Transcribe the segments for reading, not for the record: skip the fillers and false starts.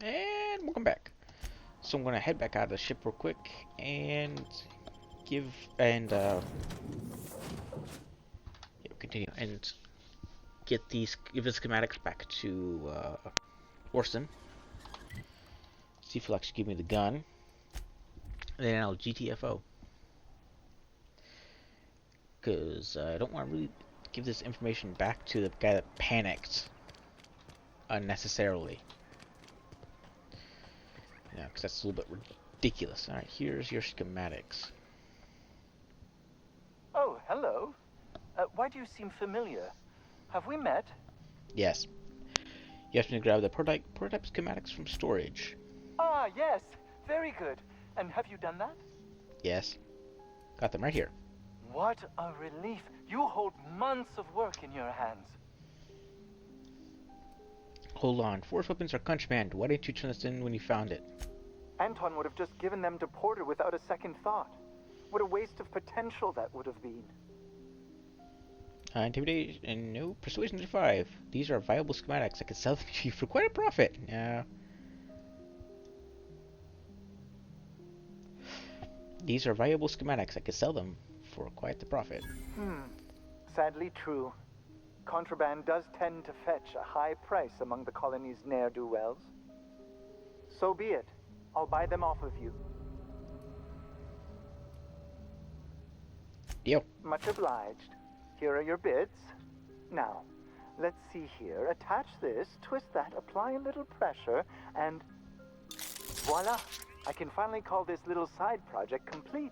And welcome back. So I'm gonna head back out of the ship real quick and give and continue and give the schematics back to Orson. See if he'll actually give me the gun. And then I'll GTFO. Because I don't want to really give this information back to the guy that panicked unnecessarily. Yeah, because that's a little bit ridiculous. Alright, here's your schematics. Oh, hello. Why do you seem familiar? Have we met? Yes. You have to grab the prototype schematics from storage. Ah, yes. Very good. And have you done that? Yes. Got them right here. What a relief. You hold months of work in your hands. Hold on. Force weapons are contraband. Why didn't you turn this in when you found it? Anton would have just given them to Porter without a second thought. What a waste of potential that would have been. Intimidation and no persuasion to 5. These are viable schematics. I could sell them to you for quite a profit. These are viable schematics. I could sell them for quite the profit. Sadly true. Contraband does tend to fetch a high price among the colony's ne'er-do-wells. So be it. I'll buy them off of you. Deal. Much obliged. Here are your bids. Now, let's see here. Attach this, twist that, apply a little pressure, and voila! I can finally call this little side project complete.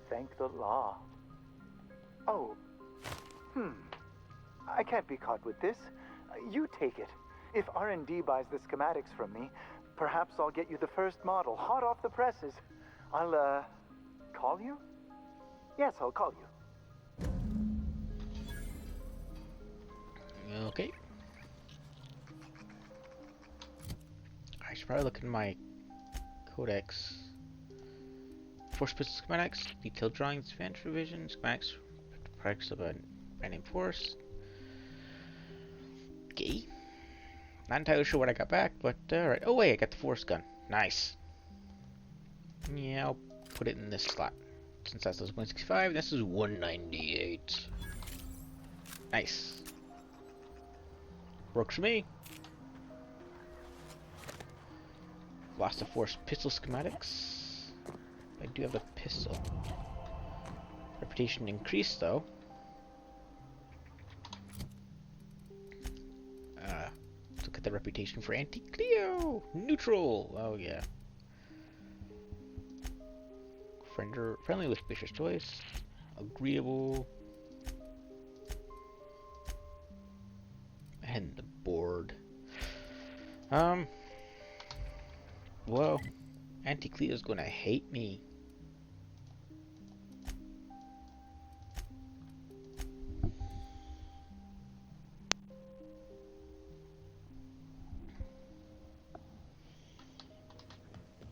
Thank the law. Oh. I can't be caught with this. You take it. If R&D buys the schematics from me, perhaps I'll get you the first model, hot off the presses. I'll, call you? Yes, I'll call you. Okay. I should probably look in my codex. Force pistol schematics, detailed drawings, advanced revision, schematics, products of a brand name force. Okay. Not entirely sure what I got back, but alright. Oh wait, I got the force gun. Nice. Yeah, I'll put it in this slot. Since that's 165, this is 198. Nice. Works for me. Lost the force pistol schematics. I do have a pistol. Reputation increased though. Look at the reputation for anti-Cleo. Neutral. Oh yeah. Friendly with vicious choice. Agreeable. And the board. Well, Auntie Cleo's gonna hate me.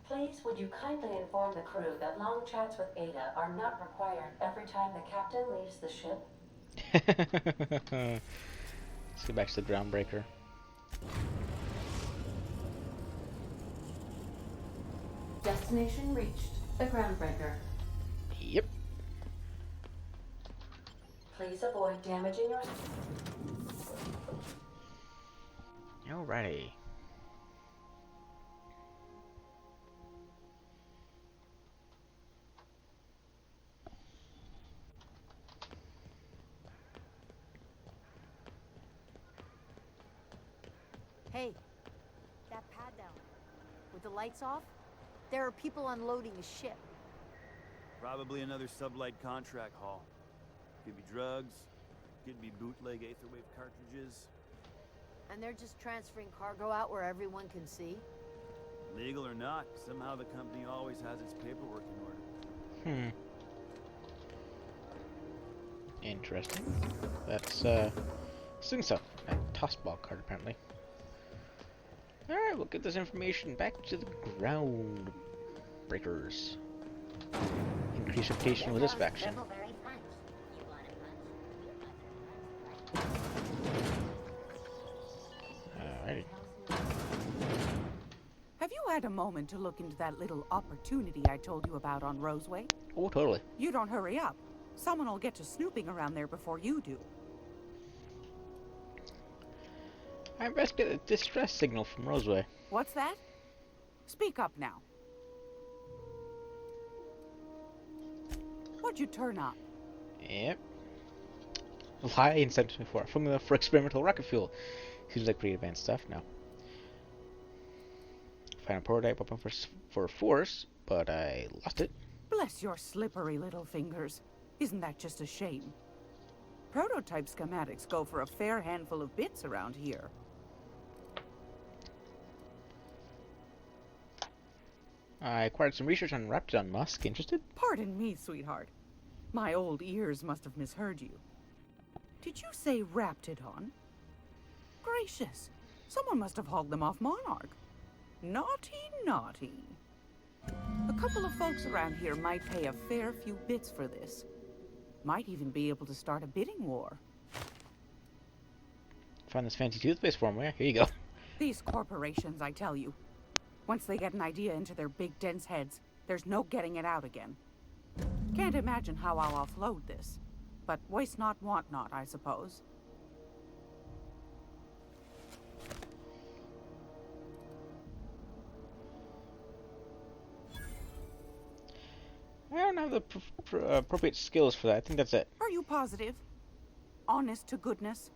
Please, would you kindly inform the crew that long chats with Ada are not required every time the captain leaves the ship? Let's get back to the groundbreaker. Destination reached. The groundbreaker. Yep. Please avoid damaging your... Alrighty. Hey, that pad down, with the lights off, there are people unloading a ship. Probably another sublight contract haul. Could be drugs, could be bootleg Aetherwave cartridges. And they're just transferring cargo out where everyone can see? Legal or not, somehow the company always has its paperwork in order. Interesting. That's sing stuff. A tossball card apparently. Alright, we'll get this information back to the ground breakers. Increase reputation with this faction. Alrighty. Have you had a moment to look into that little opportunity I told you about on Roseway? Oh, totally. You don't hurry up. Someone will get to snooping around there before you do. I best get a distress signal from Roseway. What's that? Speak up now. What'd you turn up? Yep. High incentive for formula for experimental rocket fuel. Seems like pretty advanced stuff now. Found a prototype weapon for Force, but I lost it. Bless your slippery little fingers. Isn't that just a shame? Prototype schematics go for a fair handful of bits around here. I acquired some research on Raptidon Musk. Interested? Pardon me, sweetheart. My old ears must have misheard you. Did you say Raptidon? Gracious, someone must have hauled them off Monarch. Naughty, naughty. A couple of folks around here might pay a fair few bits for this. Might even be able to start a bidding war. Found this fancy toothpaste formula. Here you go. These corporations, I tell you. Once they get an idea into their big dense heads, there's no getting it out again. Can't imagine how I'll offload this. But waste not, want not, I suppose. I don't have the appropriate skills for that. I think that's it. Are you positive? Honest to goodness?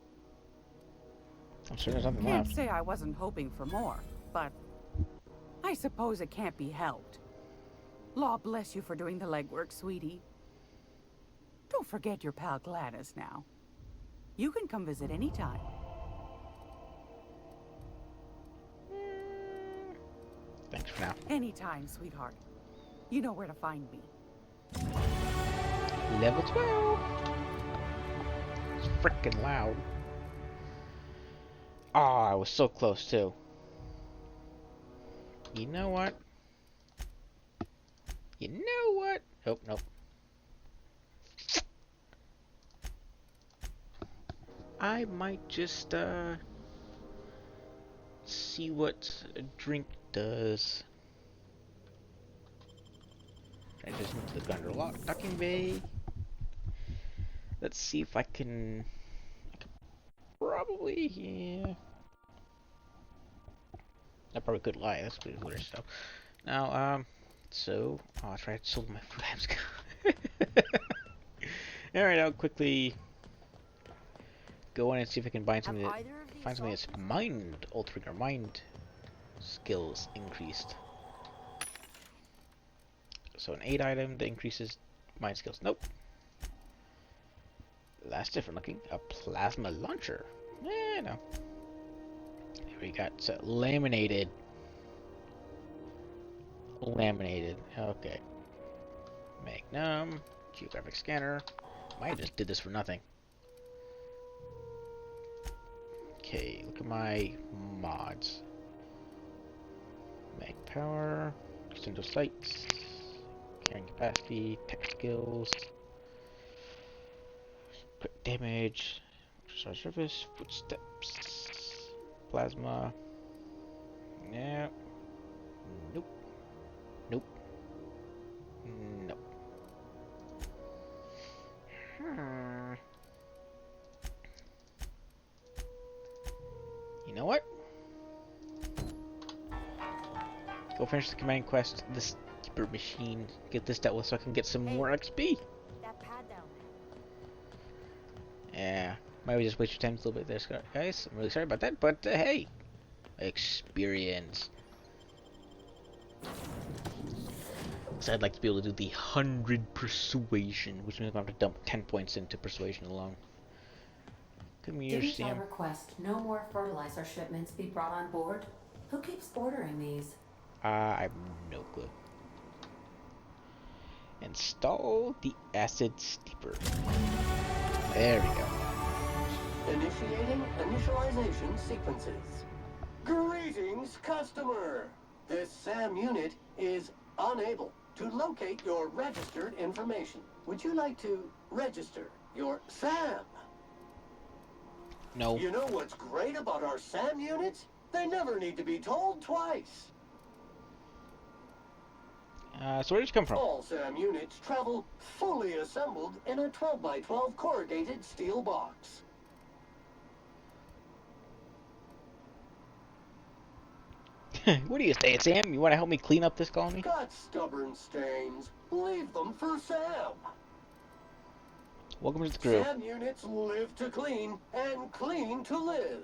I'm sure there's nothing Can't left. say I wasn't hoping for more, but I suppose it can't be helped. Law bless you for doing the legwork, sweetie. Don't forget your pal Gladys now. You can come visit anytime. Thanks for now. Anytime, sweetheart. You know where to find me. Level 12. It's freaking loud. Oh, I was so close too. You know what? You know what? Oh, nope. I might just see what a drink does. Transition to the Gunderlock docking bay. Let's see if I can probably, yeah. I probably could lie. That's pretty weird stuff. Now, so I'll try to solve my food. All right, I'll quickly go in and see if I can find something that's mind altering or mind skills increased. So an 8 item that increases mind skills. Nope. That's different looking. A plasma launcher. Eh, no. Here we got laminated. Laminated. Okay. Magnum. Geographic scanner. Might have just did this for nothing. Okay, look at my mods. Mag power. Extendo sights. Carrying capacity. Tech skills. Quick damage. Star surface. Footsteps. Plasma. Yeah. Nope. Nope. Nope. You know what? Go finish the command quest. This Keeper machine. Get this dealt with so I can get some more XP. That pad down there. Yeah. Might just waste your time a little bit there, guys. I'm really sorry about that, but hey, experience. So I'd like to be able to do the 100 persuasion, which means I have to dump 10 points into persuasion alone. Come here, Didn't I Sam. request no more fertilizer shipments be brought on board? Who keeps ordering these? I have no clue. Install the acid steeper. There we go. Initiating initialization sequences. Greetings, customer! This SAM unit is unable to locate your registered information. Would you like to register your SAM? No. You know what's great about our SAM units? They never need to be told twice. So where did you come from? All SAM units travel fully assembled in a 12x12 corrugated steel box. What do you say, Sam? You want to help me clean up this colony? Got stubborn stains. Leave them for Sam. Welcome to the crew. SAM units live to clean and clean to live.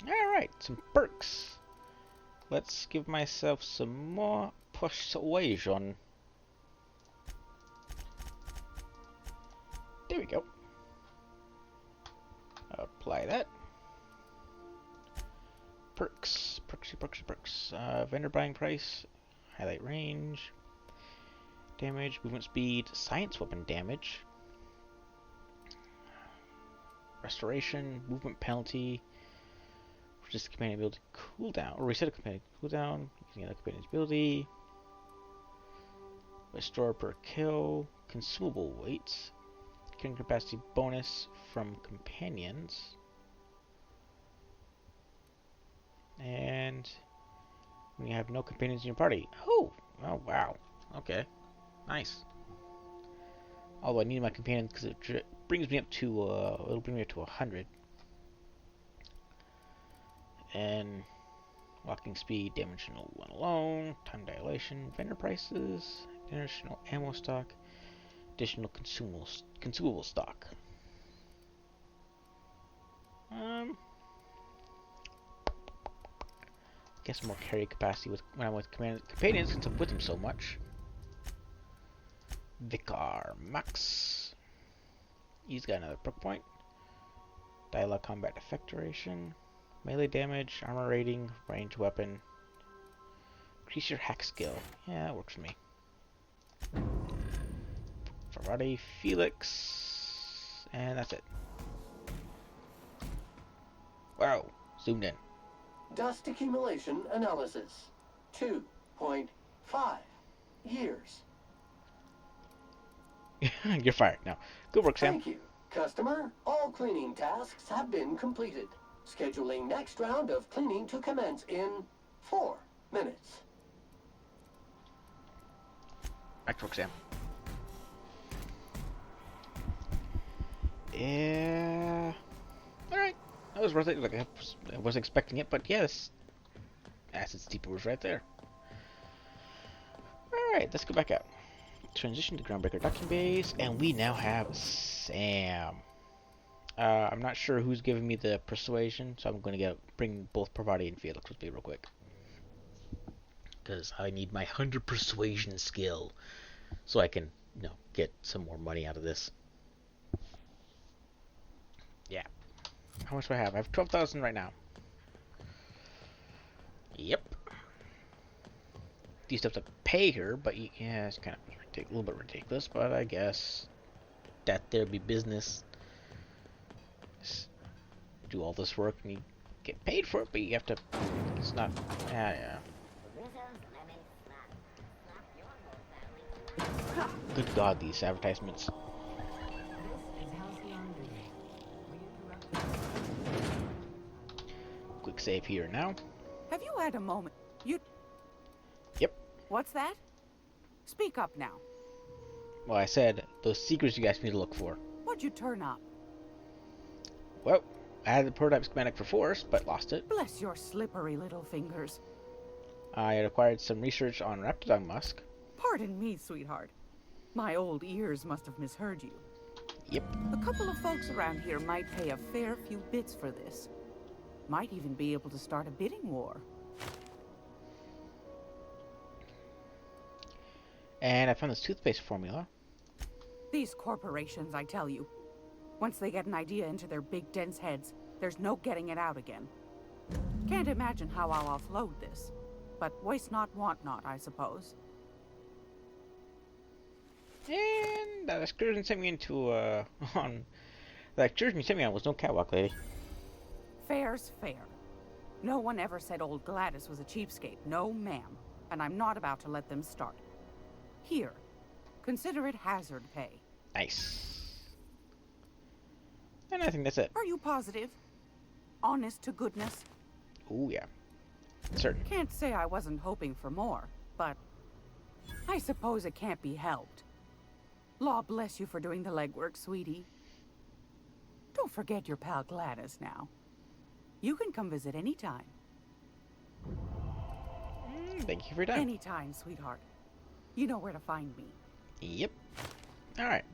Alright, some perks. Let's give myself some more persuasion. There we go. Apply that. Perks. Perks. Vendor buying price. Highlight range. Damage. Movement speed. Science weapon damage. Restoration. Movement penalty. Just companion ability cooldown. Or reset a companion cooldown. Using a companion's ability. Restore per kill. Consumable weights. Carrying capacity bonus from companions. And when you have no companions in your party. Oh wow. Okay. Nice. Although I need my companions because it brings me up to it'll bring me up to 100. And walking speed, dimensional one alone, time dilation, vendor prices, additional ammo stock, additional consumable stock. Guess more carry capacity when I'm with companions since I'm with them so much. Vicar Max. He's got another perk point. Dialogue combat effect duration. Melee damage, armor rating, range weapon. Increase your hack skill. Yeah, that works for me. Ferrari, Felix, and that's it. Wow, zoomed in. Dust accumulation analysis. 2.5 years. You're fired now. Good work, Sam. Thank you, customer. All cleaning tasks have been completed. Scheduling next round of cleaning to commence in 4 minutes. Back to work, Sam. Yeah. Alright. That was worth it. Like I wasn't expecting it, but yes. Acid steeper was right there. Alright, let's go back out. Transition to Groundbreaker docking base, and we now have Sam. I'm not sure who's giving me the persuasion, so I'm going to bring both Parvati and Felix with me real quick. Because I need my 100 persuasion skill, so I can, get some more money out of this. Yeah. How much do I have? I have 12,000 right now. Yep. Used to have to pay her, but yeah, it's kind of a little bit ridiculous, but I guess that there be business. Just do all this work and you get paid for it, but you have to. It's not. Yeah. Good God, these advertisements. Quick save here now. Have you had a moment? Yep. What's that? Speak up now. Well, I said those secrets you guys need to look for. What'd you turn up? Well, I had the prototype schematic for Force, but lost it. Bless your slippery little fingers. I had acquired some research on Raptidon Musk. Pardon me, sweetheart. My old ears must have misheard you. Yep. A couple of folks around here might pay a fair few bits for this. Might even be able to start a bidding war. And I found this toothpaste formula. These corporations, I tell you. Once they get an idea into their big dense heads, there's no getting it out again. Can't imagine how I'll offload this. But waste not, want not, I suppose. And that excursion sent me into, on... The excursion you sent me on was no catwalk lady. Fair's fair. No one ever said old Gladys was a cheapskate. No, ma'am. And I'm not about to let them start. Here. Consider it hazard pay. Nice. And I think that's it. Are you positive? Honest to goodness? Ooh, yeah. Certain. Can't say I wasn't hoping for more, but I suppose it can't be helped. Law bless you for doing the legwork, sweetie. Don't forget your pal Gladys now. You can come visit anytime. Thank you for your time. Anytime, sweetheart. You know where to find me. Yep. Alright.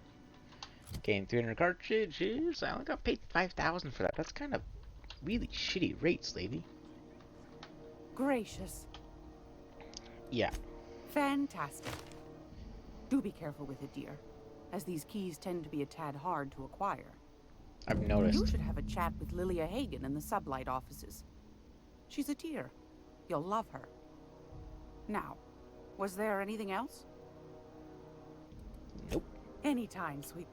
Gained 300 cartridges. I only got paid 5,000 for that. That's kind of really shitty rates, lady. Gracious. Yeah. Fantastic. Do be careful with it, dear, as these keys tend to be a tad hard to acquire. I've You noticed. should have a chat with Lilia Hagen in the Sublight offices. She's a dear. You'll love her. Now, was there anything else? Nope. Anytime, sweet.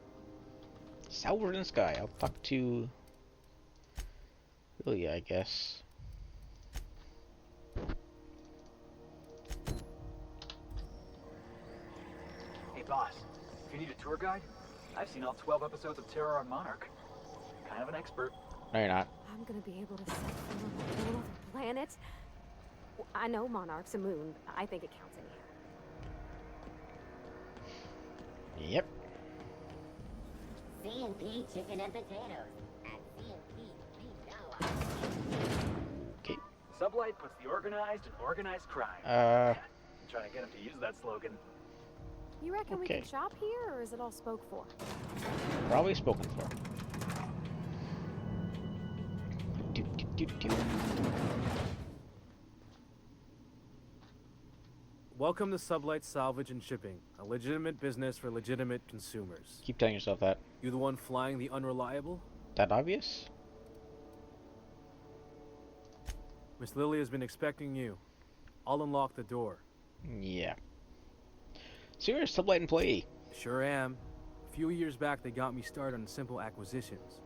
Salvard in the sky. I'll talk to Lilia, I guess. Hey boss, if you need a tour guide, I've seen all 12 episodes of Terror on Monarch. Kind of an expert. No, you're not. I'm gonna be able to set foot on a whole other planet. I know Monarch's a moon. I think it counts anyhow. Yep. C&P chicken and potatoes. At C&P, we know Okay. Sublight puts the organized in organized crime. Uh, Trying to get him to use that slogan. You reckon we Okay. can shop here, or is it all spoke for? probably spoken for. Do, do, do, do. Welcome to Sublight Salvage and Shipping, a legitimate business for legitimate consumers. Keep telling yourself that. You the one flying the Unreliable? That obvious? Miss Lily has been expecting you. I'll unlock the door. Yeah. So you're a Sublight employee. Sure am. A few years back, they got me started on simple acquisitions.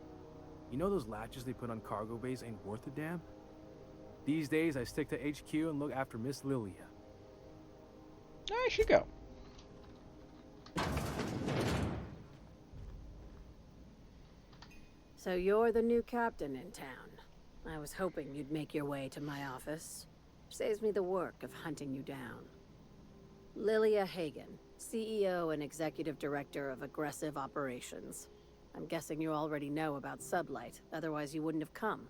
You know those latches they put on cargo bays ain't worth a damn? These days, I stick to HQ and look after Miss Lilia. I should go. So you're the new captain in town. I was hoping you'd make your way to my office. Saves me the work of hunting you down. Lilia Hagen, CEO and Executive Director of Aggressive Operations. I'm guessing you already know about Sublight, otherwise you wouldn't have come.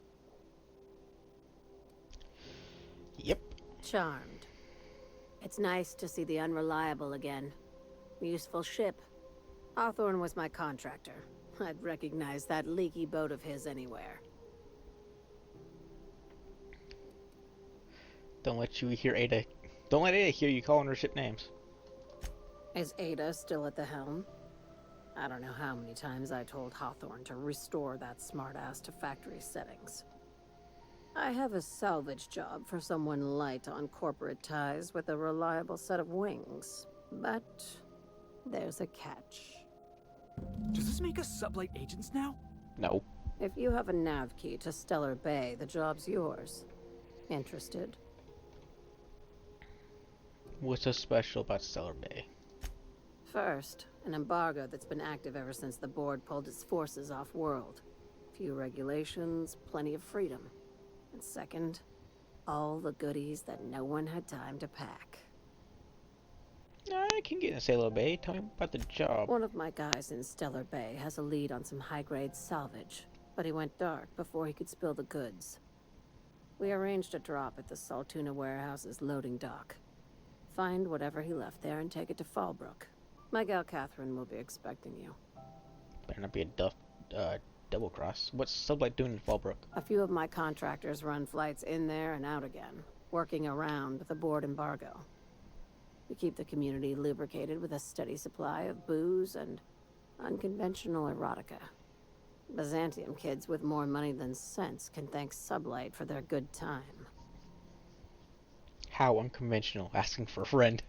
Yep. Charmed. It's nice to see the Unreliable again. Useful ship. Hawthorne was my contractor. I'd recognize that leaky boat of his anywhere. Don't let you hear Ada. Don't let Ada hear you calling her ship names. Is Ada still at the helm? I don't know how many times I told Hawthorne to restore that smartass to factory settings. I have a salvage job for someone light on corporate ties with a reliable set of wings. But there's a catch. Does this make us Sublight agents now? No. If you have a nav key to Stellar Bay, the job's yours. Interested? What's so special about Stellar Bay? First, an embargo that's been active ever since the board pulled its forces off-world. Few regulations, plenty of freedom. And second, all the goodies that no one had time to pack. I can get in Stellar Bay. Tell me about the job. One of my guys in Stellar Bay has a lead on some high-grade salvage, but he went dark before he could spill the goods. We arranged a drop at the Saltuna warehouse's loading dock. Find whatever he left there and take it to Fallbrook. My gal Catherine will be expecting you. Better not be a double cross. What's Sublight doing in Fallbrook? A few of my contractors run flights in there and out again, working around the board embargo. We keep the community lubricated with a steady supply of booze and unconventional erotica. Byzantium kids with more money than sense can thank Sublight for their good time. How unconventional, asking for a friend.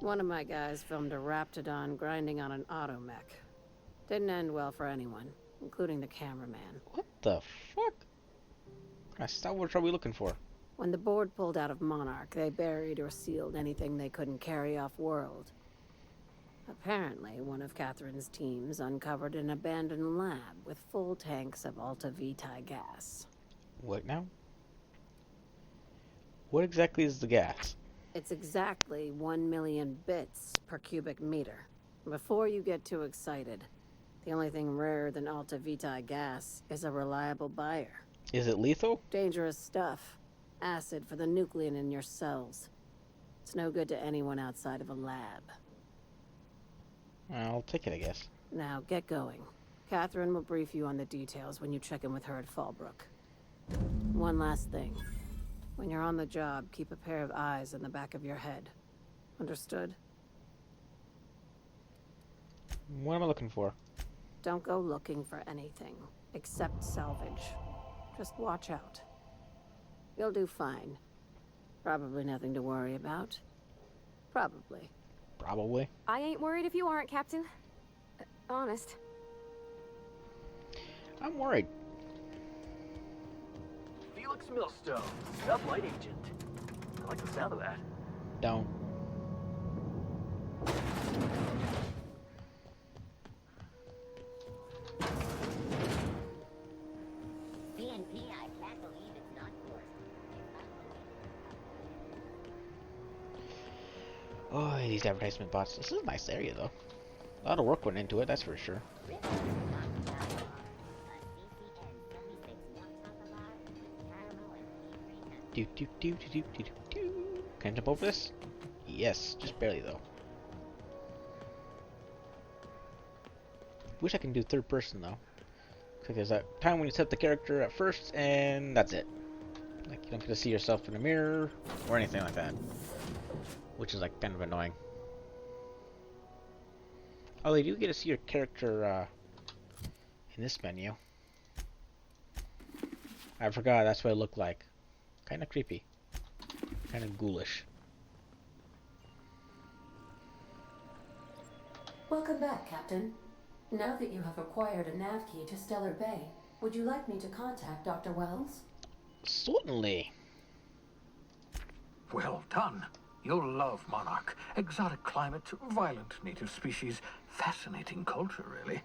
One of my guys filmed a Raptidon grinding on an automech. Didn't end well for anyone, including the cameraman. What the fuck? What kind of salvage are we looking for? When the board pulled out of Monarch, they buried or sealed anything they couldn't carry off-world. Apparently, one of Catherine's teams uncovered an abandoned lab with full tanks of Alta Vitae gas. What now? What exactly is the gas? It's exactly 1 million bits per cubic meter. Before you get too excited, the only thing rarer than Alta Vitae gas is a reliable buyer. Is it lethal? Dangerous stuff. Acid for the nuclein in your cells. It's no good to anyone outside of a lab. I'll take it, I guess. Now, get going. Catherine will brief you on the details when you check in with her at Fallbrook. One last thing. When you're on the job, keep a pair of eyes in the back of your head. Understood? What am I looking for? Don't go looking for anything, except salvage. Just watch out. You'll do fine. Probably nothing to worry about. Probably. Probably. I ain't worried if you aren't, Captain. Honest. I'm worried. Felix Millstone, sublight agent. I like the sound of that. Don't. PNP, I can't believe it's not forced. Oh, these advertisement bots. This is a nice area, though. A lot of work went into it, that's for sure. Do do do do do do do. Can I jump over this? Yes, just barely though. Wish I can do third person though. Because there's that time when you set the character at first and that's it. Like you don't get to see yourself in the mirror or anything like that. Which is like kind of annoying. Although you do get to see your character in this menu. I forgot that's what it looked like. Kind of creepy. Kind of ghoulish. Welcome back, Captain. Now that you have acquired a nav key to Stellar Bay, would you like me to contact Dr. Wells? Certainly. Well done. You'll love Monarch. Exotic climate, violent native species, fascinating culture, really.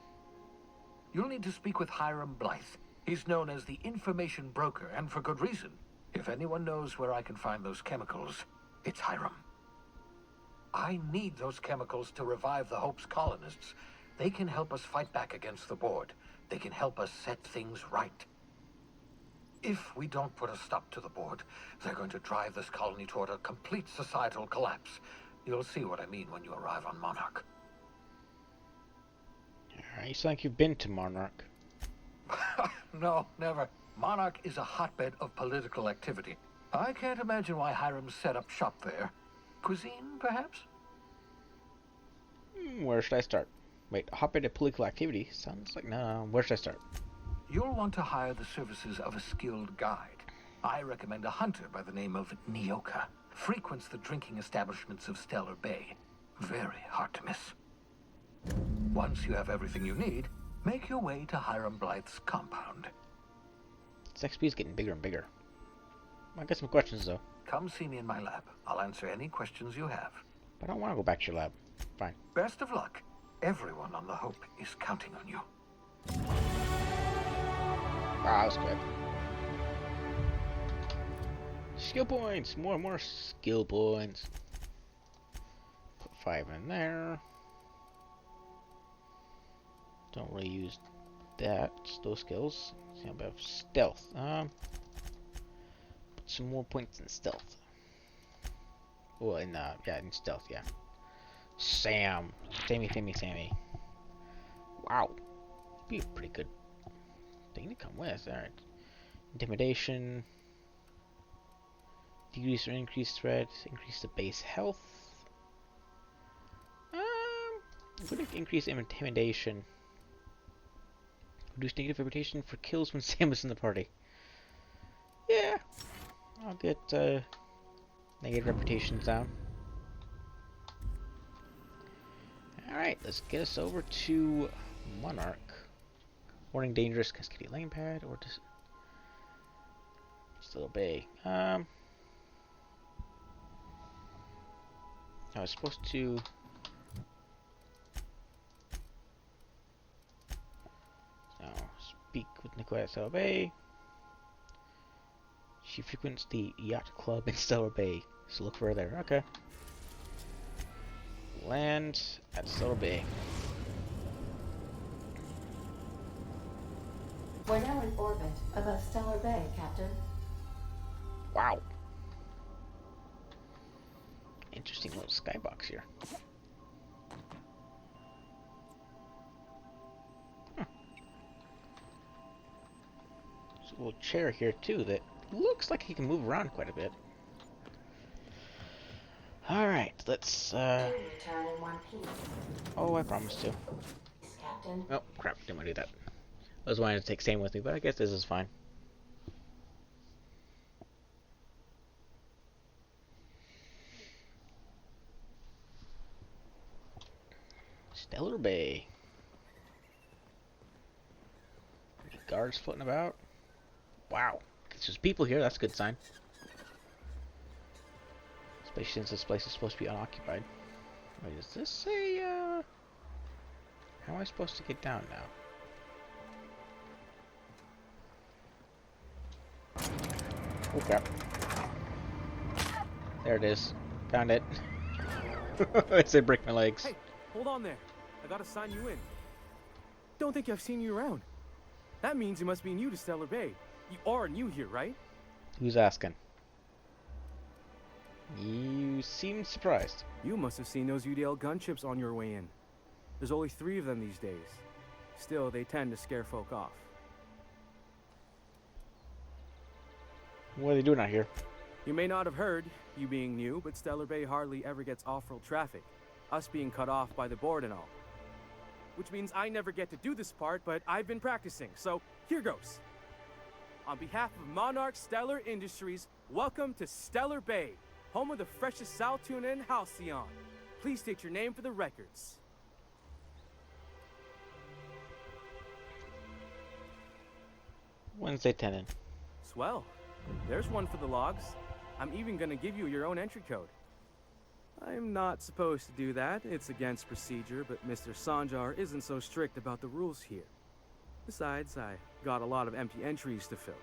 You'll need to speak with Hiram Blythe. He's known as the information broker, and for good reason. If anyone knows where I can find those chemicals, it's Hiram. I need those chemicals to revive the Hope's colonists. They can help us fight back against the Board. They can help us set things right. If we don't put a stop to the Board, they're going to drive this colony toward a complete societal collapse. You'll see what I mean when you arrive on Monarch. Alright, you sound like you've been to Monarch. No, never. Monarch is a hotbed of political activity. I can't imagine why Hiram set up shop there. Cuisine, perhaps? Where should I start? Wait, hotbed of political activity? Sounds like no. Where should I start? You'll want to hire the services of a skilled guide. I recommend a hunter by the name of Nyoka. Frequents the drinking establishments of Stellar Bay. Very hard to miss. Once you have everything you need, make your way to Hiram Blythe's compound. This XP is getting bigger and bigger. I got some questions though. Come see me in my lab. I'll answer any questions you have. But I don't want to go back to your lab. Fine. Best of luck. Everyone on the Hope is counting on you. Ah, that was good. Skill points! More and more skill points. Put 5 in there. Don't really use that, those skills. See how about stealth. Put some more points in stealth. Well, in stealth, yeah. Sammy. Wow. Be a pretty good thing to come with. Alright. Intimidation. Decrease or increase threat. Increase the base health. I'm gonna increase intimidation. Reduce negative reputation for kills when Sam is in the party. Yeah. I'll get negative reputations down. Alright, let's get us over to Monarch. Warning dangerous Cascadia lane pad or just Still Bay. I was supposed to speak with Nicola at Still Bay. She frequents the yacht club in Stellar Bay, so look for her there. Okay. Land at Stellar Bay. We're now in orbit above Stellar Bay, Captain. Wow. Interesting little skybox here. Huh. There's a little chair here too that looks like he can move around quite a bit. Alright, let's Return in one piece. oh, I promised to. Captain. Oh crap, didn't want to do that. I was wanting to take Sam with me, but I guess this is fine. Stellar Bay. Any guards floating about? Wow. There's people here, that's a good sign. Especially since this place is supposed to be unoccupied. Wait, does this say, how am I supposed to get down now? Oh crap. There it is. Found it. I said break my legs. Hey, hold on there. I gotta sign you in. Don't think I've seen you around. That means you must be new to Stellar Bay. You are new here, right? Who's asking? You seem surprised. You must have seen those UDL gunships on your way in. There's only 3 of them these days. Still, they tend to scare folk off. What are they doing out here? You may not have heard, you being new, but Stellar Bay hardly ever gets off-road traffic. Us being cut off by the board and all. Which means I never get to do this part, but I've been practicing, so here goes. On behalf of Monarch Stellar Industries, welcome to Stellar Bay, home of the freshest sal tuna and halcyon. Please state your name for the records. Wednesday tenant. Swell. There's one for the logs. I'm even gonna give you your own entry code. I'm not supposed to do that. It's against procedure, but Mr. Sanjar isn't so strict about the rules here. Besides, I got a lot of empty entries to fill.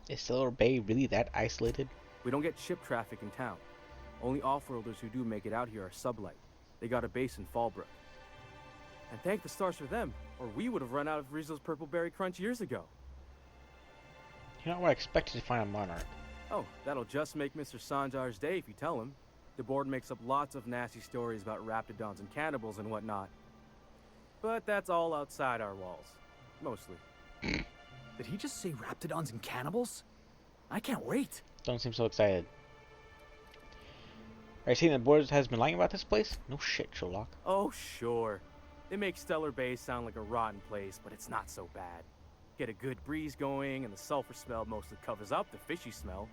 Is Stellar Bay really that isolated? We don't get ship traffic in town. Only off-worlders who do make it out here are sublight. They got a base in Fallbrook. And thank the stars for them, or we would have run out of Rizzo's Purple Berry Crunch years ago. You're not what I expected to find on Monarch. Oh, that'll just make Mr. Sanjar's day if you tell him. The board makes up lots of nasty stories about raptidons and cannibals and whatnot. But that's all outside our walls. Mostly. Did he just say raptidons and cannibals? I can't wait. Don't seem so excited. Are you saying the board has been lying about this place? No shit, Sherlock. Oh, sure. They make Stellar Bay sound like a rotten place, but it's not so bad. Get a good breeze going, and the sulfur smell mostly covers up the fishy smell.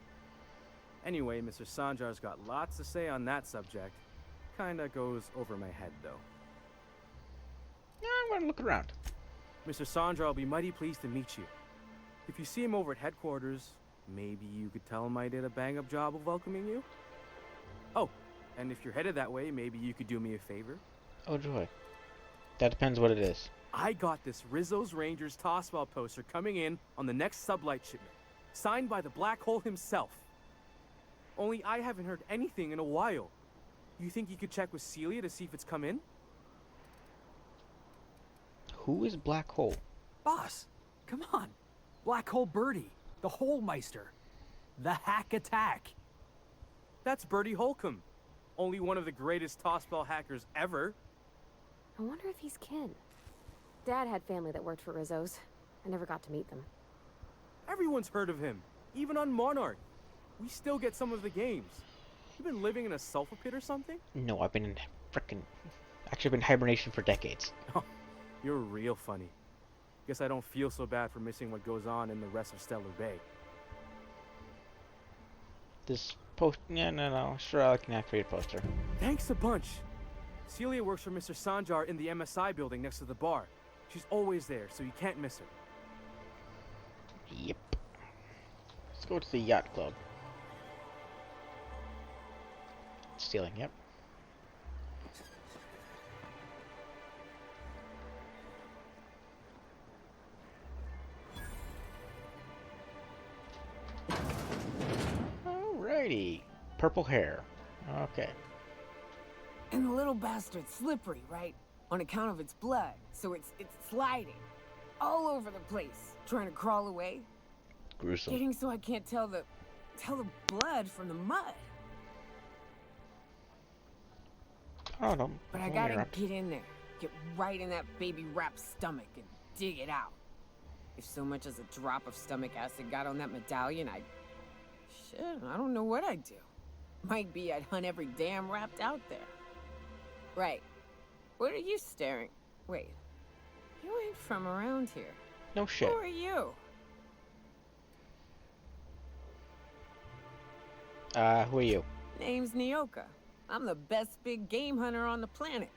Anyway, Mr. Sanjar's got lots to say on that subject. Kinda goes over my head, though. Yeah, I'm gonna look around. Mr. Sanjar will be mighty pleased to meet you. If you see him over at headquarters, maybe you could tell him I did a bang-up job of welcoming you? Oh, and if you're headed that way, maybe you could do me a favor? Oh, joy. That depends what it is. I got this Rizzo's Rangers Tossball poster coming in on the next sublight shipment, signed by the Black Hole himself. Only I haven't heard anything in a while. You think you could check with Celia to see if it's come in? Who is Black Hole? Boss, come on. Black Hole Birdie, the Hole Meister, the Hack Attack. That's Bertie Holcomb, only one of the greatest tossball hackers ever. I wonder if he's kin. Dad had family that worked for Rizzo's. I never got to meet them. Everyone's heard of him, even on Monarch. We still get some of the games. You been living in a sulfur pit or something? No, I've been in actually been in hibernation for decades. Oh, you're real funny. Guess I don't feel so bad for missing what goes on in the rest of Stellar Bay. This post... Yeah, no. Sure, I can create a poster. Thanks a bunch. Celia works for Mr. Sanjar in the MSI building next to the bar. She's always there, so you can't miss her. Yep. Let's go to the yacht club. Stealing, yep. Alrighty. Purple hair. Okay. And the little bastard's slippery, right? On account of its blood. So it's sliding. All over the place. Trying to crawl away. Gruesome. Getting so I can't tell the blood from the mud. Oh, no. But I gotta get in there. Get right in that baby rap's stomach and dig it out. If so much as a drop of stomach acid got on that medallion, shit, I don't know what I'd do. Might be I'd hunt every damn wrapped out there. Right. What are you staring? Wait. You ain't from around here. No shit. Who are you? Who are you? Name's Nyoka. I'm the best big game hunter on the planet.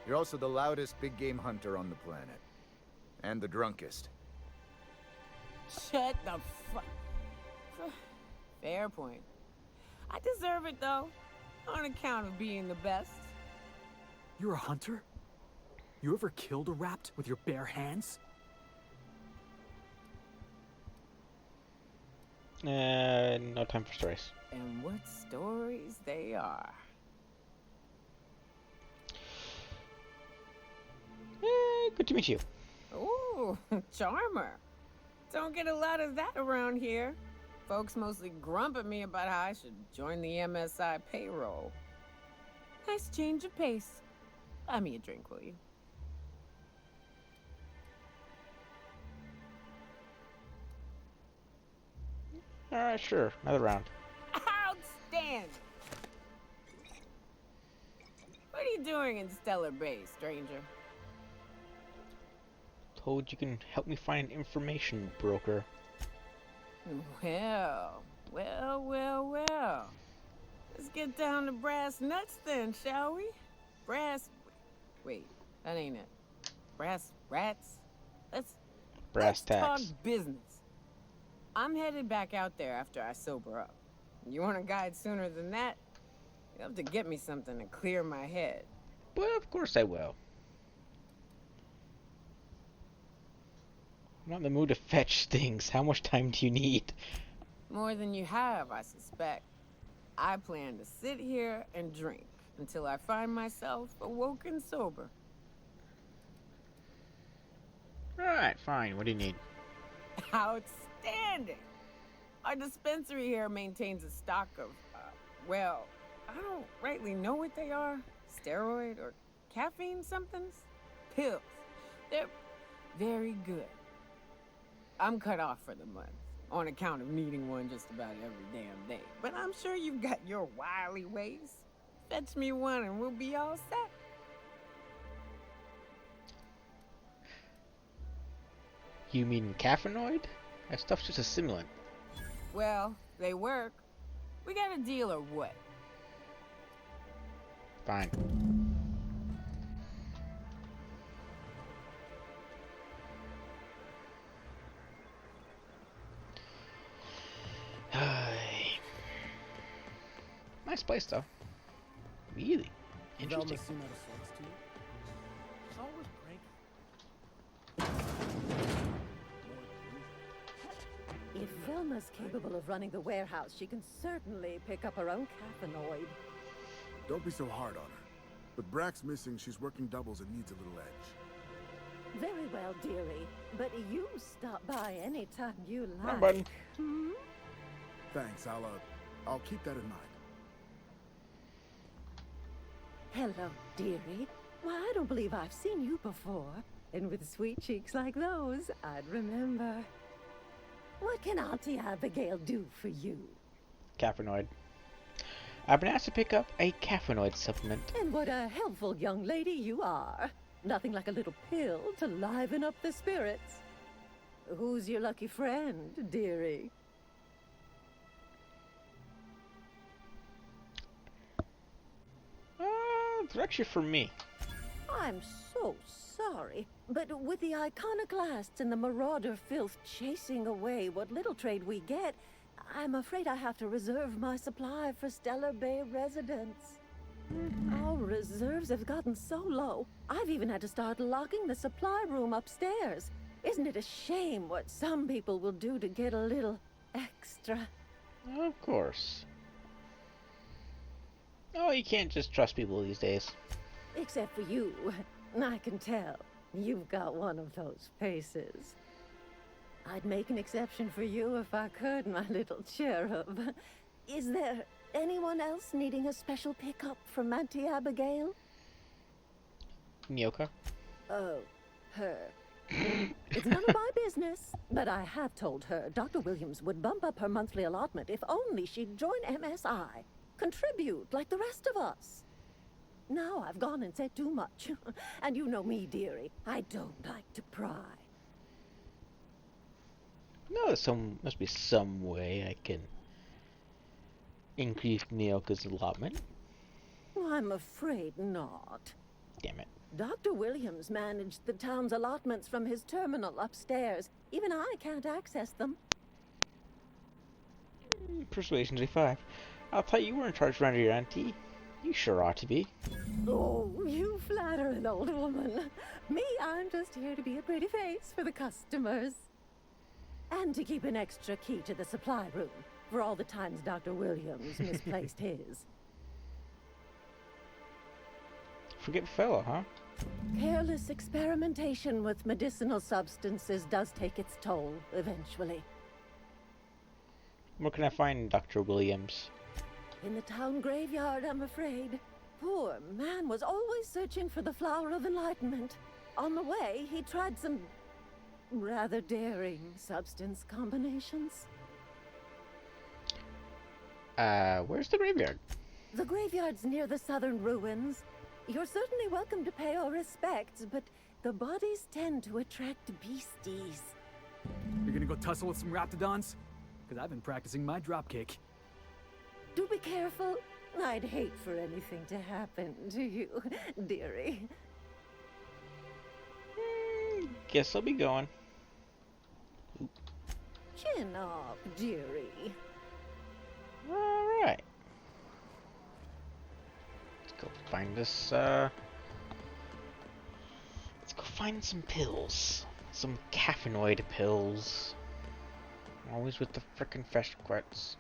You're also the loudest big game hunter on the planet. And the drunkest. Shut the fuck. Fair point. I deserve it, though. On account of being the best. You're a hunter? You ever killed a rapt with your bare hands? No time for stories. And what stories they are. Good to meet you. Ooh, charmer. Don't get a lot of that around here. Folks mostly grump at me about how I should join the MSI payroll. Nice change of pace. Buy me a drink, will you? Alright, sure. Another round. Outstanding! What are you doing in Stellar Bay, stranger? Told you can help me find information, broker. Well. Let's get down to brass nuts then, shall we? Wait, that ain't it. Brass rats? Brass tacks. Talk business. I'm headed back out there after I sober up. You want a guide sooner than that? You'll have to get me something to clear my head. Well, of course I will. I'm not in the mood to fetch things. How much time do you need? More than you have, I suspect. I plan to sit here and drink until I find myself awoken sober. Alright, fine. What do you need? Outstanding! Our dispensary here maintains a stock of, well, I don't rightly know what they are. Steroid or caffeine somethings? Pills. They're very good. I'm cut off for the month, on account of needing one just about every damn day. But I'm sure you've got your wily ways. Fetch me one and we'll be all set. You mean caffeinoid? That stuff's just a stimulant. Well, they work. We got a deal or what? Fine. Nice place, though. Really interesting. If Velma's capable of running the warehouse, she can certainly pick up her own caffeinoid. Don't be so hard on her. With Brack's missing, she's working doubles and needs a little edge. Very well, dearie. But you stop by anytime you Wrong like. button. Hmm? Thanks, I'll keep that in mind. Hello, dearie. Why, I don't believe I've seen you before. And with sweet cheeks like those, I'd remember. What can Auntie Abigail do for you? Caffeinoid. I've been asked to pick up a caffeinoid supplement. And what a helpful young lady you are. Nothing like a little pill to liven up the spirits. Who's your lucky friend, dearie? It's actually for me. I'm so sorry, but with the iconoclasts and the marauder filth chasing away what little trade we get, I'm afraid I have to reserve my supply for Stellar Bay residents. Our reserves have gotten so low, I've even had to start locking the supply room upstairs. Isn't it a shame what some people will do to get a little extra? Of course. Oh, you can't just trust people these days. Except for you. I can tell. You've got one of those faces. I'd make an exception for you if I could, my little cherub. Is there anyone else needing a special pickup from Auntie Abigail? Nyoka? Oh, her. It's none of my business, but I have told her Dr. Williams would bump up her monthly allotment if only she'd join MSI. Contribute like the rest of us. Now I've gone and said too much. And you know me, dearie. I don't like to pry. No, must be some way I can increase Nyoka's allotment. I'm afraid not. Damn it. Dr. Williams managed the town's allotments from his terminal upstairs. Even I can't access them. Persuasion G5. I thought you were in charge around your auntie. You sure ought to be. Oh, you flatter an old woman. Me, I'm just here to be a pretty face for the customers. And to keep an extra key to the supply room for all the times Dr. Williams misplaced his. Forgetful fellow, huh? Careless experimentation with medicinal substances does take its toll, eventually. Where can I find Dr. Williams? In the town graveyard, I'm afraid. Poor man was always searching for the flower of enlightenment. On the way, he tried some rather daring substance combinations. Where's the graveyard? The graveyard's near the southern ruins. You're certainly welcome to pay our respects, but the bodies tend to attract beasties. You're gonna go tussle with some raptidons? Because I've been practicing my dropkick. Do be careful. I'd hate for anything to happen to you, dearie. Guess I'll be going. Oop. Chin up, dearie. Alright. Let's go find this, let's go find some pills. Some caffeinoid pills. Always with the frickin' fetch quests.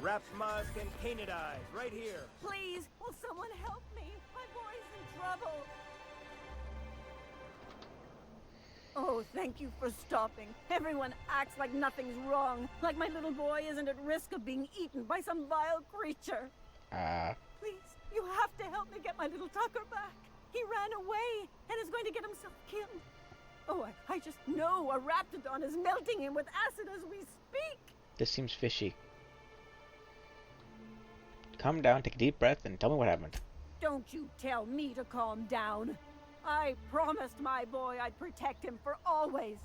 Wrap mask and painted eyes, right here. Please, will someone help me? My boy's in trouble. Oh, thank you for stopping. Everyone acts like nothing's wrong. Like my little boy isn't at risk of being eaten by some vile creature. Please, you have to help me get my little Tucker back. He ran away and is going to get himself killed. Oh, I just know a raptidon is melting him with acid as we speak. This seems fishy. Calm down, take a deep breath, and tell me what happened. Don't you tell me to calm down. I promised my boy I'd protect him for always.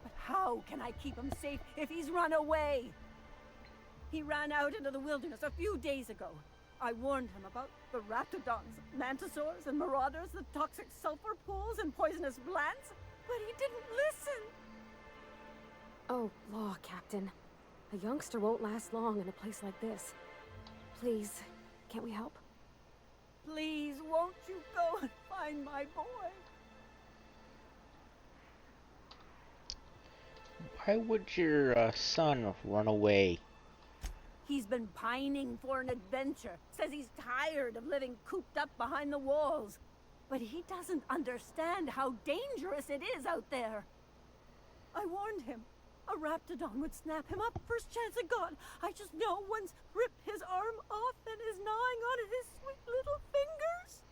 But how can I keep him safe if he's run away? He ran out into the wilderness a few days ago. I warned him about the raptidons, mantisaurs, and marauders, the toxic sulfur pools, and poisonous plants, but he didn't listen. Oh, law, Captain. A youngster won't last long in a place like this. Please, can't we help? Please, won't you go and find my boy? Why would your son run away? He's been pining for an adventure. Says he's tired of living cooped up behind the walls. But he doesn't understand how dangerous it is out there. I warned him. A raptidon would snap him up first chance it got. I just know one's ripped his arm off and is gnawing on his sweet little fingers.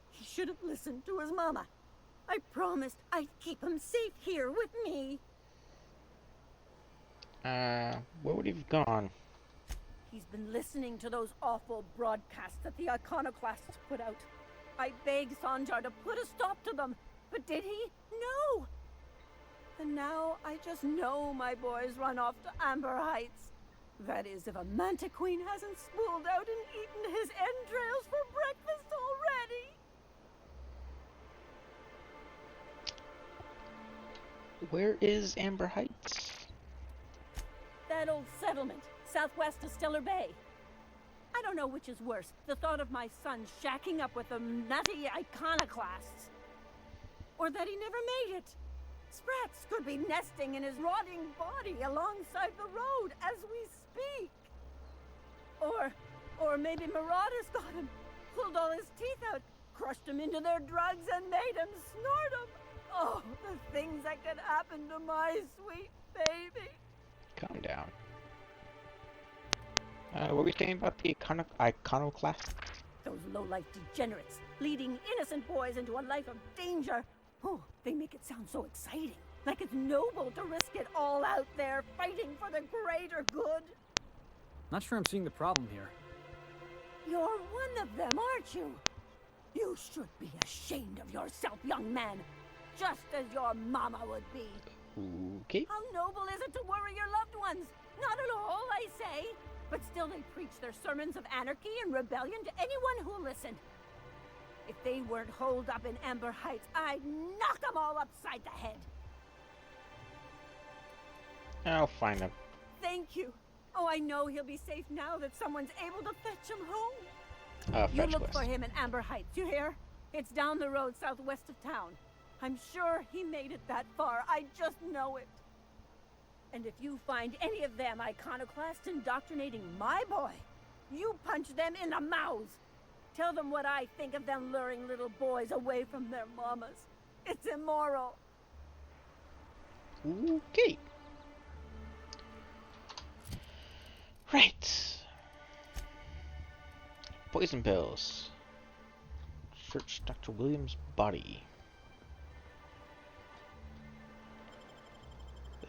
He should have listened to his mama. I promised I'd keep him safe here with me. Where would he have gone? He's been listening to those awful broadcasts that the iconoclasts put out. I begged Sanjar to put a stop to them, but did he? No! And now I just know my boy's run off to Amber Heights. That is, if a manta queen hasn't spooled out and eaten his entrails for breakfast already. Where is Amber Heights? That old settlement, southwest of Stellar Bay. I don't know which is worse, the thought of my son shacking up with the nutty iconoclasts, or that he never made it. Sprats could be nesting in his rotting body alongside the road as we speak. Or maybe Marauders got him, pulled all his teeth out, crushed him into their drugs and made him snort them. Oh, the things that could happen to my sweet baby. Calm down. What were we saying about the iconoclast? Those low-life degenerates, leading innocent boys into a life of danger. Oh, they make it sound so exciting. Like it's noble to risk it all out there, fighting for the greater good. Not sure I'm seeing the problem here. You're one of them, aren't you? You should be ashamed of yourself, young man. Just as your mama would be. Okay. How noble is it to worry your loved ones? Not at all, I say. But still they preach their sermons of anarchy and rebellion to anyone who listened. If they weren't holed up in Amber Heights, I'd knock them all upside the head. I'll find him. Thank you. Oh, I know he'll be safe now that someone's able to fetch him home. You look for him in Amber Heights, you hear? It's down the road southwest of town. I'm sure he made it that far. I just know it. And if you find any of them iconoclasts indoctrinating my boy, you punch them in the mouths. Tell them what I think of them luring little boys away from their mamas. It's immoral. Okay. Right. Poison pills. Search Dr. Williams' body.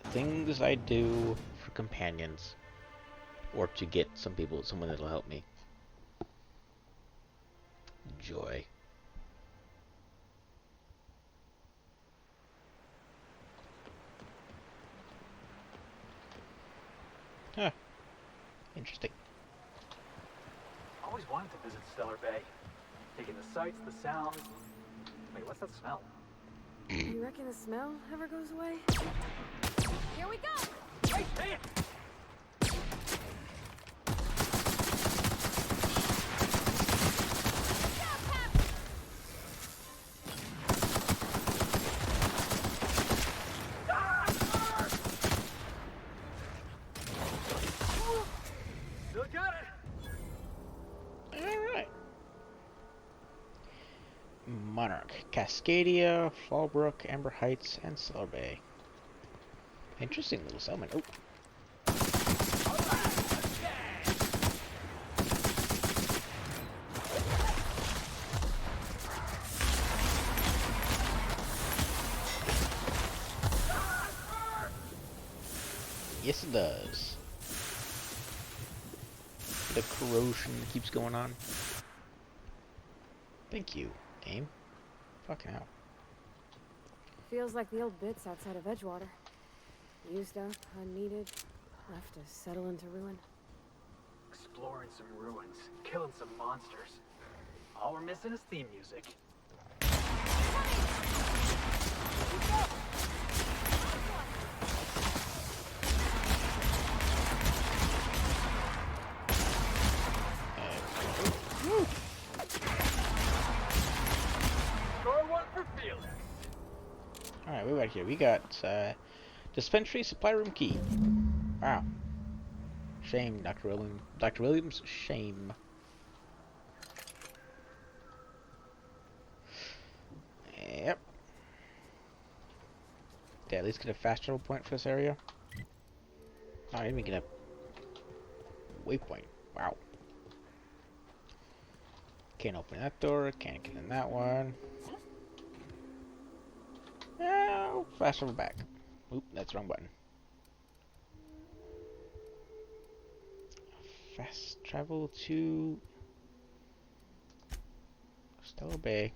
The things I do for companions, or to get someone that'll help me. Joy. Huh. Interesting. Always wanted to visit Stellar Bay. Taking the sights, the sounds. Wait, what's that smell? You reckon the smell ever goes away? Here we go! Hey, damn! Still got it! Alright. Monarch, Cascadia, Fallbrook, Amber Heights, and Stellar Bay. Interesting little settlement. Oh. Yes, it does. The corrosion keeps going on. Thank you, game. Fucking hell. Feels like the old bits outside of Edgewater. Used up, unneeded, left to settle into ruin. Exploring some ruins, killing some monsters. All we're missing is theme music. Score one for Felix. Alright, we got here. We got dispensary supply room key. Wow. Shame, Dr. Williams. Dr. Williams, shame. Yep. Did I at least get a fast travel point for this area? Oh, I didn't even get a waypoint. Wow. Can't open that door. Can't get in that one. Oh, fast travel back. Oop, that's the wrong button. Fast travel to Stellar Bay.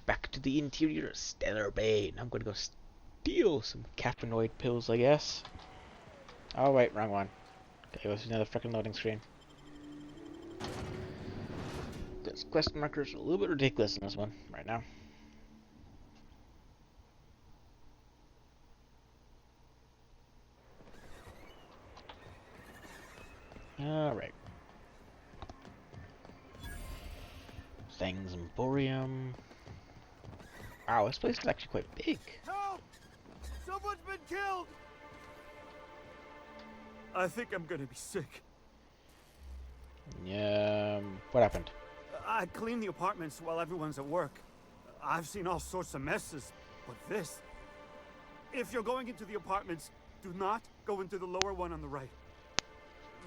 Back to the interior of Stellar Bay. Now I'm gonna go steal some caffeinoid pills, I guess. Oh wait, wrong one. Okay, let's another freaking loading screen. This quest markers are a little bit ridiculous in this one right now. Alright. Things Emporium. Wow, this place is actually quite big. Help! Someone's been killed! I think I'm gonna be sick. Yeah, what happened? I clean the apartments while everyone's at work. I've seen all sorts of messes, but this... If you're going into the apartments, do not go into the lower one on the right.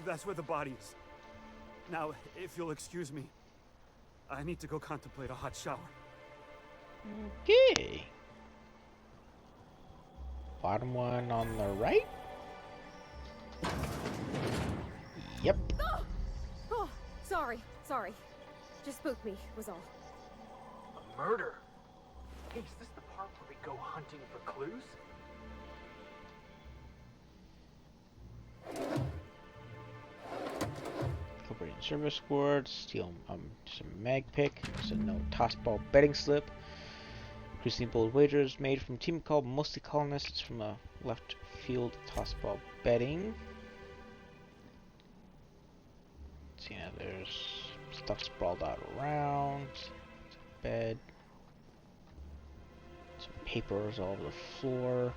That's where the body is. Now, if you'll excuse me, I need to go contemplate a hot shower. Okay. Bottom one on the right? Yep. Oh, sorry. Just spooked me, was all. A murder? Hey, is this the part where we go hunting for clues? Corporation service squad, steal some mag pick, so no tossball betting slip. Increasingly bold wagers made from a team called Mostly Colonists from a left field tossball betting. See now there's stuff sprawled out around. Bed. Some papers all over the floor.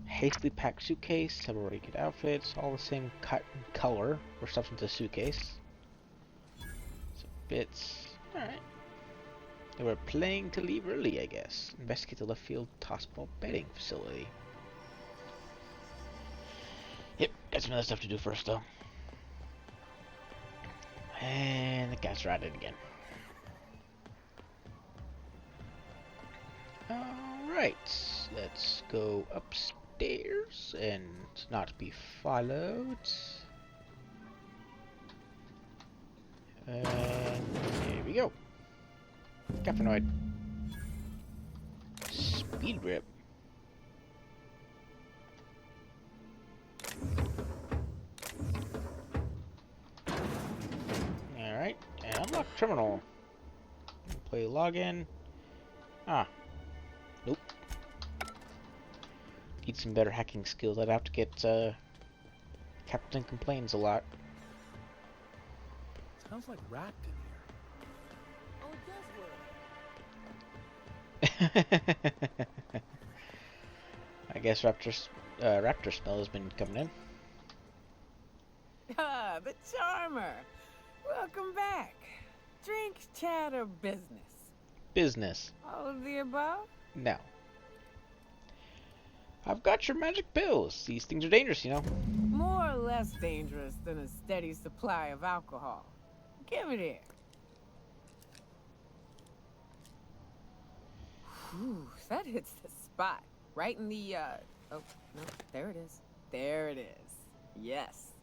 Hastily packed suitcase, several already good outfits, all the same cut and color were stuffed into the suitcase. Some bits. Alright. They were planning to leave early, I guess. Investigate the left field tossball betting facility. Yep, got some other stuff to do first though. And the cat's routed again. Alright, let's go upstairs and not be followed. And here we go. Caffeinoid. Speed grip. Alright, and unlock terminal. Play login. Ah. Nope. Need some better hacking skills. I'd have to get Captain complains a lot. Sounds like wrapped in I guess raptor smell has been coming in. Ah, the charmer. Welcome back. Drink, chat, or business? Business. All of the above? No. I've got your magic pills. These things are dangerous, you know. More or less dangerous than a steady supply of alcohol. Give it here. Whew, that hits the spot. Right in the, oh, no, there it is. There it is. Yes.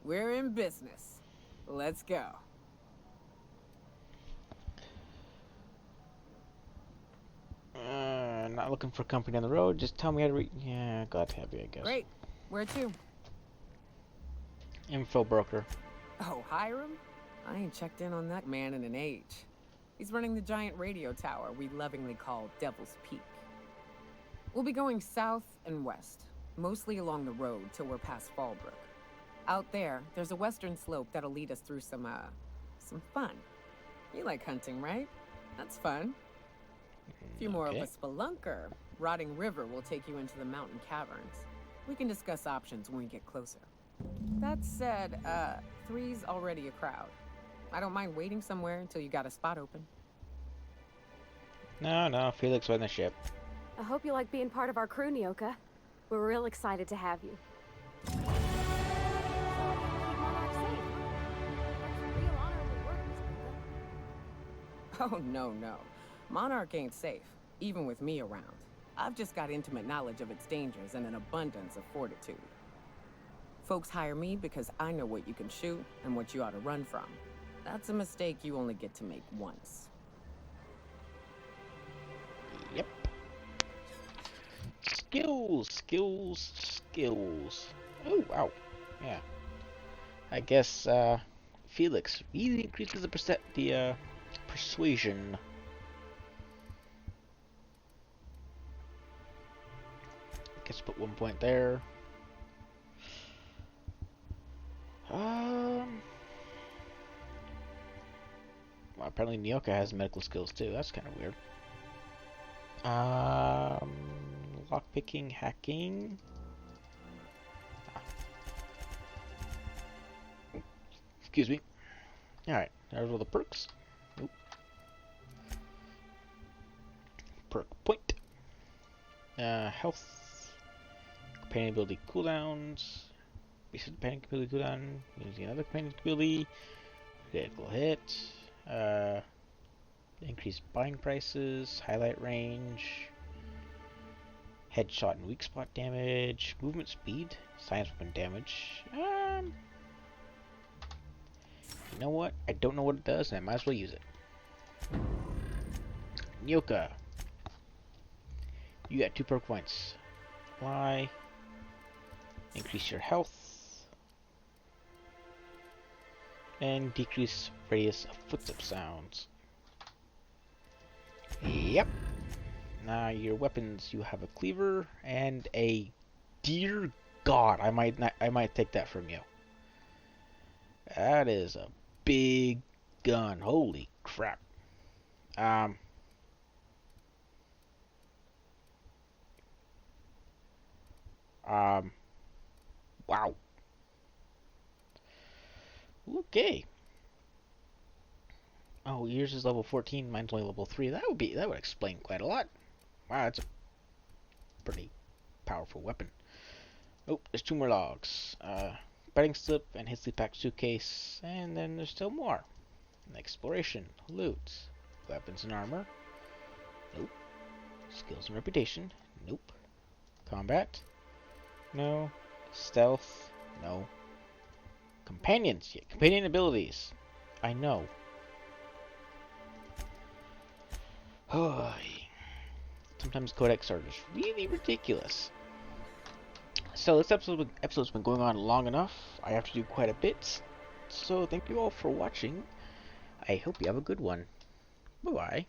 We're in business. Let's go. Not looking for company on the road. Just tell me how to read. Yeah, glad to have you, I guess. Great. Where to? Info broker. Oh, Hiram? I ain't checked in on that man in an age. He's running the giant radio tower we lovingly call Devil's Peak. We'll be going south and west, mostly along the road till we're past Fallbrook. Out there's a western slope that'll lead us through some fun. You like hunting, right? That's fun. If you're more of a spelunker, Rotting River will take you into the mountain caverns. We can discuss options when we get closer. That said, 3's already a crowd. I don't mind waiting somewhere until you got a spot open. No, Felix won the ship. I hope you like being part of our crew, Nyoka. We're real excited to have you. Oh, no. Monarch ain't safe, even with me around. I've just got intimate knowledge of its dangers and an abundance of fortitude. Folks hire me because I know what you can shoot and what you ought to run from. That's a mistake you only get to make once. Yep. Skills. Oh, wow. Yeah. I guess, Felix really increases the persuasion. I guess put 1 point there. My apparently Nyoka has medical skills too. That's kind of weird. Lockpicking, hacking. Excuse me. Alright, there's all the perks. Nope. Perk point. Health. Companion ability cooldowns. Reset companion ability cooldown. Using another companion ability. Critical hit. Increased buying prices. Highlight range. Headshot and weak spot damage. Movement speed. Science weapon damage. You know what? I don't know what it does, and I might as well use it. Nyoka. You got 2 perk points. Apply. Increase your health. And decrease radius of footstep sounds. Yep. Now your weapons, you have a cleaver and a... Dear God, I might take that from you. That is a big gun. Holy crap. Wow. Okay. Oh, yours is level 14, mine's only level 3. That would explain quite a lot. Wow, that's a pretty powerful weapon. Oh, there's 2 more logs. Betting slip and his sleep pack suitcase, and then there's still more. Exploration, loot, weapons and armor. Nope. Skills and reputation. Nope. Combat. No. Stealth. No. Companions. Yeah, companion abilities. I know. Sometimes codex are just really ridiculous. So this episode's been going on long enough. I have to do quite a bit. So thank you all for watching. I hope you have a good one. Bye-bye.